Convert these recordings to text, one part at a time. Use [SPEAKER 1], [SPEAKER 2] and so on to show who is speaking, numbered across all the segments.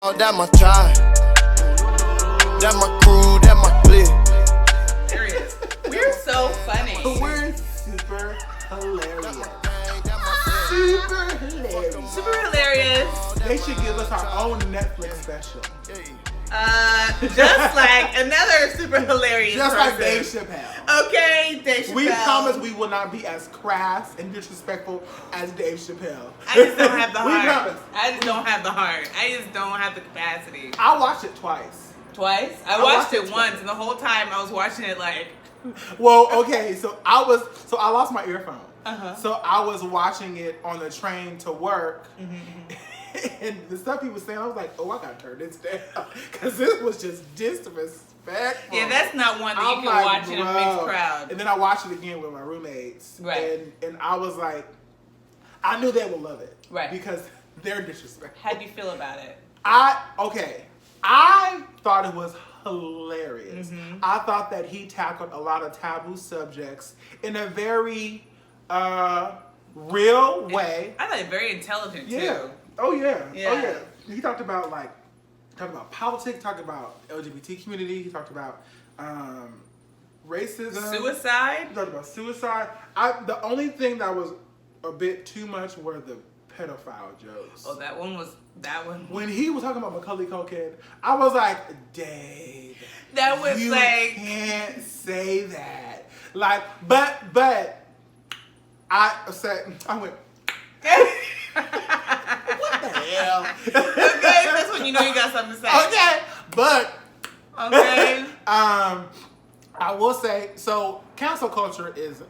[SPEAKER 1] Oh, that my tribe, that my crew, that my clique.
[SPEAKER 2] Serious. We're so funny.
[SPEAKER 3] We're super hilarious. Super hilarious.
[SPEAKER 2] Super hilarious.
[SPEAKER 3] They should give us our own Netflix special.
[SPEAKER 2] Just like another super hilarious
[SPEAKER 3] Just
[SPEAKER 2] person.
[SPEAKER 3] like Dave Chappelle.
[SPEAKER 2] Okay, Dave Chappelle.
[SPEAKER 3] We promise we will not be as crass and disrespectful as Dave Chappelle.
[SPEAKER 2] I just don't have the
[SPEAKER 3] We
[SPEAKER 2] heart.
[SPEAKER 3] promise.
[SPEAKER 2] I just don't have the heart. I just don't have the capacity.
[SPEAKER 3] I watched it twice.
[SPEAKER 2] Twice? I watched it once, and the whole time I was watching it like.
[SPEAKER 3] Well, okay, so I lost my earphone.
[SPEAKER 2] Uh-huh.
[SPEAKER 3] So I was watching it on the train to work. And the stuff he was saying, I was like, oh, I gotta turn this down. Because this was just disrespectful.
[SPEAKER 2] Yeah, that's not one that you can watch in a mixed crowd.
[SPEAKER 3] And then I watched it again with my roommates.
[SPEAKER 2] Right.
[SPEAKER 3] And I was like, I knew they would love it.
[SPEAKER 2] Right.
[SPEAKER 3] Because they're disrespectful.
[SPEAKER 2] How do you feel about it?
[SPEAKER 3] I thought it was hilarious. I thought that he tackled a lot of taboo subjects in a very real way.
[SPEAKER 2] I thought it very intelligent
[SPEAKER 3] Yeah.
[SPEAKER 2] too.
[SPEAKER 3] Oh yeah.
[SPEAKER 2] Yeah.
[SPEAKER 3] Oh yeah. He talked about politics, talked about LGBT community, he talked about racism.
[SPEAKER 2] Suicide?
[SPEAKER 3] He talked about suicide. The only thing that was a bit too much were the pedophile jokes.
[SPEAKER 2] Oh, that one.
[SPEAKER 3] When he was talking about Macaulay Culkin, I was like, Dave.
[SPEAKER 2] That was
[SPEAKER 3] you
[SPEAKER 2] like.
[SPEAKER 3] can't say that. Like, but I went, what the hell?
[SPEAKER 2] Okay, that's when you know you got something to say.
[SPEAKER 3] Okay, but
[SPEAKER 2] Okay.
[SPEAKER 3] I will say, so cancel culture is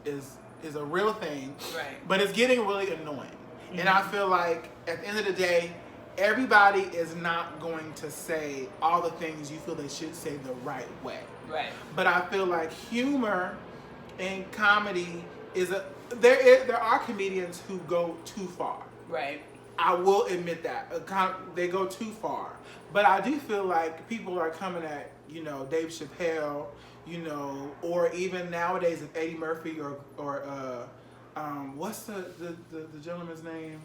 [SPEAKER 3] a real thing,
[SPEAKER 2] Right.
[SPEAKER 3] but it's getting really annoying. And I feel like at the end of the day, everybody is not going to say all the things you feel they should say the right way.
[SPEAKER 2] Right.
[SPEAKER 3] But I feel like humor and comedy there are comedians who go too far.
[SPEAKER 2] Right.
[SPEAKER 3] I will admit that. They go too far. But I do feel like people are coming at, Dave Chappelle, or even nowadays if Eddie Murphy or what's the gentleman's name?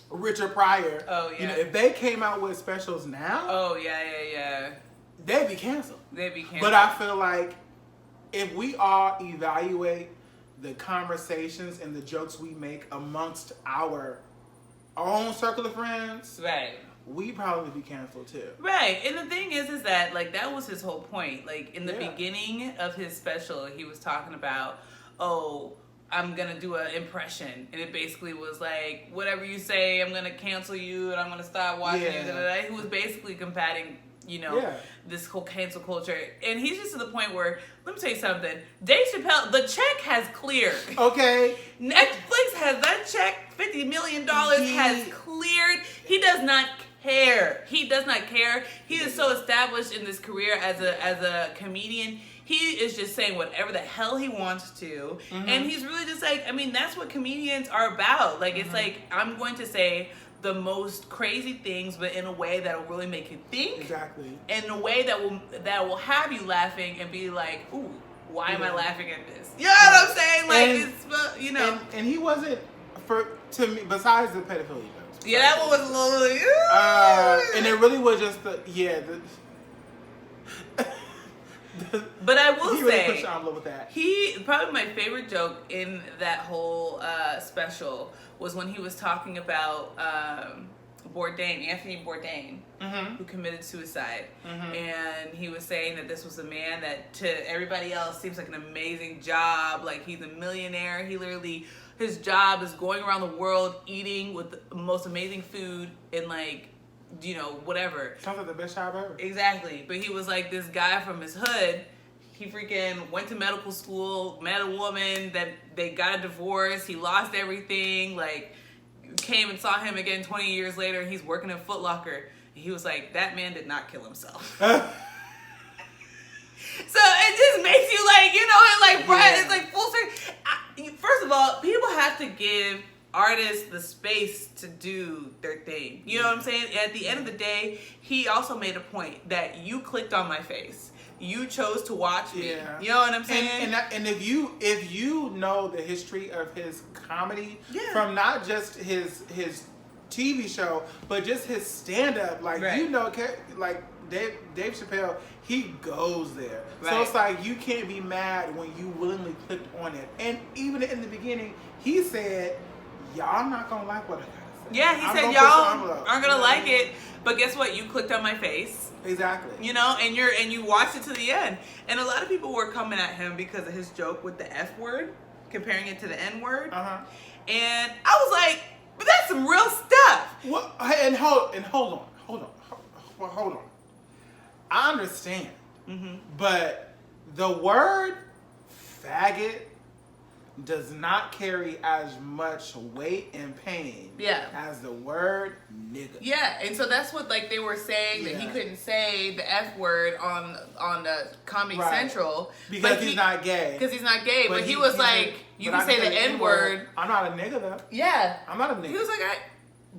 [SPEAKER 3] Richard Pryor.
[SPEAKER 2] Oh, yeah.
[SPEAKER 3] If they came out with specials now,
[SPEAKER 2] Oh, yeah.
[SPEAKER 3] they'd be canceled.
[SPEAKER 2] They became.
[SPEAKER 3] But I feel like if we all evaluate the conversations and the jokes we make amongst our own circle of friends,
[SPEAKER 2] Right.
[SPEAKER 3] we probably be canceled too.
[SPEAKER 2] Right. And the thing is that, like, that was his whole point. Like, in the
[SPEAKER 3] Yeah.
[SPEAKER 2] beginning of his special, he was talking about, I'm going to do an impression. And it basically was like, whatever you say, I'm going to cancel you and I'm going to stop watching you. He was basically combating, this whole cancel culture. And he's just to the point where, let me tell you something. Dave Chappelle, the check has cleared.
[SPEAKER 3] Okay.
[SPEAKER 2] Netflix has that check, $50 million has cleared. He does not care. He does not care. He is so established in this career as a comedian. He is just saying whatever the hell he wants to. And he's really just like, that's what comedians are about. Like, it's like, I'm going to say the most crazy things, but in a way that will really make you think.
[SPEAKER 3] Exactly.
[SPEAKER 2] And in a way that will have you laughing and be like, ooh, why am I laughing at this? You know what I'm saying? Like,
[SPEAKER 3] And he wasn't, to me, besides the pedophilia jokes.
[SPEAKER 2] Yeah, that one was a little.
[SPEAKER 3] And it really was just
[SPEAKER 2] But I will
[SPEAKER 3] he really
[SPEAKER 2] say,
[SPEAKER 3] pushed the envelope with that.
[SPEAKER 2] probably my favorite joke in that whole special was when he was talking about Anthony Bourdain, who committed suicide. And he was saying that this was a man that to everybody else seems like an amazing job. Like, he's a millionaire. His job is going around the world eating with the most amazing food and whatever.
[SPEAKER 3] Sounds like the best job ever.
[SPEAKER 2] Exactly. But he was like this guy from his hood. He freaking went to medical school, met a woman that they got a divorce. He lost everything. Like, came and saw him again 20 years later, and he's working in Foot Locker. And he was like, that man did not kill himself. So it just makes you it's like full circle. First of all, people have to give artists the space to do their thing. You know what I'm saying? At the end of the day, he also made a point that you clicked on my face. You chose to watch me.
[SPEAKER 3] Yeah.
[SPEAKER 2] You know what I'm saying?
[SPEAKER 3] And if you know the history of his comedy,
[SPEAKER 2] Yeah.
[SPEAKER 3] from not just his TV show, but just his stand up, like
[SPEAKER 2] Right.
[SPEAKER 3] you know, like Dave Chappelle, he goes there. So
[SPEAKER 2] Right.
[SPEAKER 3] it's like you can't be mad when you willingly clicked on it. And even in the beginning, he said, "Y'all not gonna like what I gotta say."
[SPEAKER 2] Yeah, he
[SPEAKER 3] I'm
[SPEAKER 2] said
[SPEAKER 3] gonna push the
[SPEAKER 2] y'all
[SPEAKER 3] envelope."
[SPEAKER 2] aren't gonna
[SPEAKER 3] You know what I
[SPEAKER 2] like
[SPEAKER 3] mean?
[SPEAKER 2] it, but guess what? You clicked on my face,
[SPEAKER 3] Exactly.
[SPEAKER 2] you know, and you watched it to the end. And a lot of people were coming at him because of his joke with the F word, comparing it to the N word. And I was like, but that's some real stuff.
[SPEAKER 3] What? And hold on. I understand, but the word faggot does not carry as much weight and pain as the word nigga.
[SPEAKER 2] Yeah, and so that's what like they were saying that he couldn't say the F word on the Comedy Central
[SPEAKER 3] because he's not gay.
[SPEAKER 2] Because he's not gay, but he was like, you can say the N word.
[SPEAKER 3] I'm not a nigga though.
[SPEAKER 2] Yeah,
[SPEAKER 3] I'm not a nigga.
[SPEAKER 2] He was like,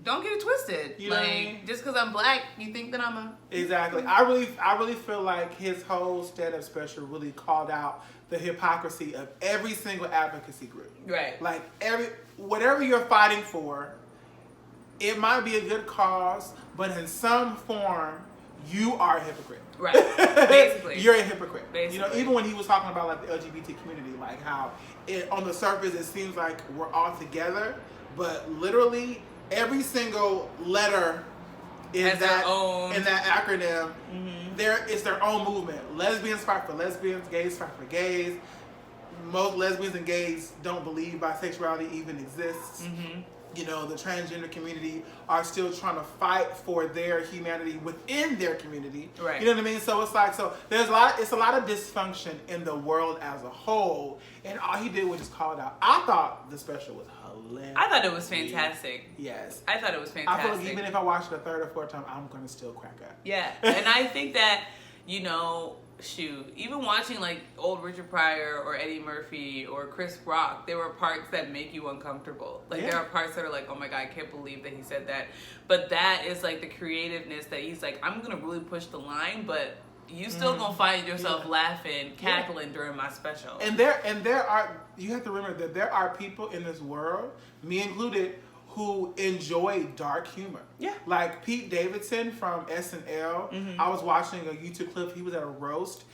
[SPEAKER 2] don't get it twisted.
[SPEAKER 3] You know
[SPEAKER 2] like
[SPEAKER 3] what I mean?
[SPEAKER 2] just because I'm black, you think that I'm a
[SPEAKER 3] Exactly. I really feel like his whole stand-up special really called out the hypocrisy of every single advocacy group.
[SPEAKER 2] Right.
[SPEAKER 3] Like whatever you're fighting for, it might be a good cause, but in some form, you are a hypocrite.
[SPEAKER 2] Right. Basically.
[SPEAKER 3] You're a hypocrite.
[SPEAKER 2] Basically.
[SPEAKER 3] You know, even when he was talking about like the LGBT community, like how on the surface it seems like we're all together, but literally every single letter in that acronym, it's their own movement. Lesbians fight for lesbians, gays fight for gays. Most lesbians and gays don't believe bisexuality even exists. You know, the transgender community are still trying to fight for their humanity within their community.
[SPEAKER 2] Right.
[SPEAKER 3] You know what I mean? So it's like, it's a lot of dysfunction in the world as a whole, and all he did was just call it out. I thought the special was hilarious.
[SPEAKER 2] I thought it was fantastic.
[SPEAKER 3] Yes.
[SPEAKER 2] I thought it was fantastic.
[SPEAKER 3] I feel like even if I watch it a third or fourth time, I'm going to still crack up.
[SPEAKER 2] Yeah, and I think that, you know, shoot, even watching like old Richard Pryor or Eddie Murphy or Chris Rock, there were parts that make you uncomfortable. Like there are parts that are like, oh my God, I can't believe that he said that. But that is like the creativeness that he's like, I'm gonna really push the line, but you still gonna find yourself laughing, cackling during my special.
[SPEAKER 3] And there are, you have to remember that there are people in this world, me included, who enjoy dark humor. Yeah. Like Pete Davidson from SNL. I was watching a YouTube clip. He was at a roast.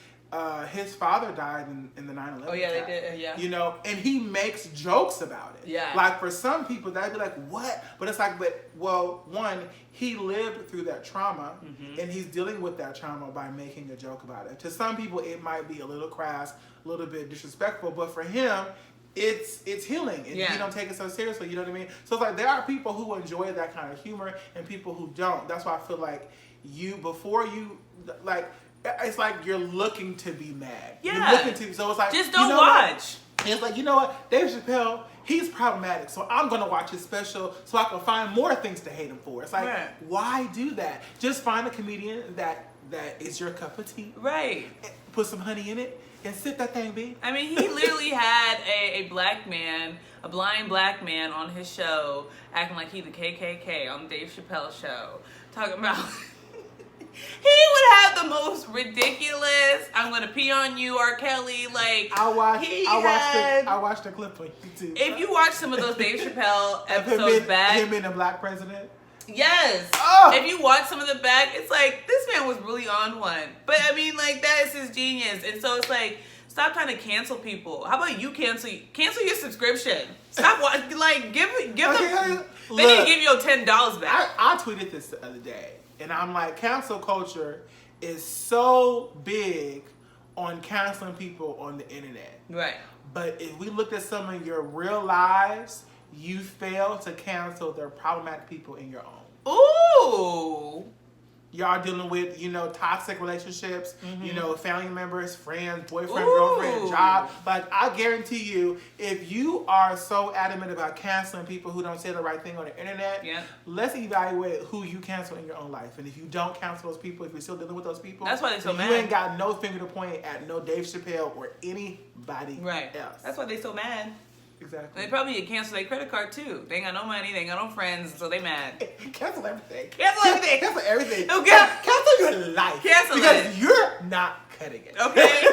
[SPEAKER 3] His father died in the 9/11
[SPEAKER 2] Oh yeah,
[SPEAKER 3] attack.
[SPEAKER 2] they did. Yeah.
[SPEAKER 3] You know, and he makes jokes about it.
[SPEAKER 2] Yeah.
[SPEAKER 3] Like for some people, that'd be like, what? But it's like, one, he lived through that trauma, and he's dealing with that trauma by making a joke about it. To some people, it might be a little crass, a little bit disrespectful, but for him, it's healing, and he don't take it so seriously. You know what I mean? So it's like there are people who enjoy that kind of humor and people who don't. That's why I feel like it's like you're looking to be mad.
[SPEAKER 2] Yeah.
[SPEAKER 3] You're looking to, so it's like
[SPEAKER 2] just don't watch.
[SPEAKER 3] It's like, you know what, Dave Chappelle, he's problematic, so I'm gonna watch his special so I can find more things to hate him for. It's like, why do that? Just find a comedian that is your cup of tea. Right. Put some honey in it. And sit that thing, B.
[SPEAKER 2] I mean, he literally had a black man, a blind black man on his show acting like he the KKK on the Dave Chappelle show. Talking about, he would have the most ridiculous, I'm going to pee on you, R. Kelly, like.
[SPEAKER 3] I watched the clip on YouTube.
[SPEAKER 2] If you watch some of those Dave Chappelle episodes back.
[SPEAKER 3] Him being a black president.
[SPEAKER 2] Yes. Oh. If you watch some of the back, it's like, this man was really on one. But I mean, like, that is his genius. And so it's like, stop trying to cancel people. How about you cancel your subscription? Stop watching, like, give them, they need to give you $10 back.
[SPEAKER 3] I tweeted this the other day, and I'm like, cancel culture is so big on canceling people on the internet. Right. But if we looked at some of your real lives, you fail to cancel the problematic people in your own. Ooh. Y'all dealing with, toxic relationships, family members, friends, boyfriend, girlfriend, job. Like, I guarantee you, if you are so adamant about canceling people who don't say the right thing on the internet, let's evaluate who you cancel in your own life. And if you don't cancel those people, if you're still dealing with those people,
[SPEAKER 2] that's why they're so mad.
[SPEAKER 3] You ain't got no finger to point at no Dave Chappelle or anybody else.
[SPEAKER 2] That's why they so mad.
[SPEAKER 3] Exactly.
[SPEAKER 2] They probably cancel their credit card too. They ain't got no money, they ain't got no friends, so they mad.
[SPEAKER 3] Cancel everything.
[SPEAKER 2] Cancel everything.
[SPEAKER 3] Cancel everything.
[SPEAKER 2] Okay.
[SPEAKER 3] Cancel your life.
[SPEAKER 2] Cancel
[SPEAKER 3] because
[SPEAKER 2] it.
[SPEAKER 3] You're not cutting it.
[SPEAKER 2] Okay.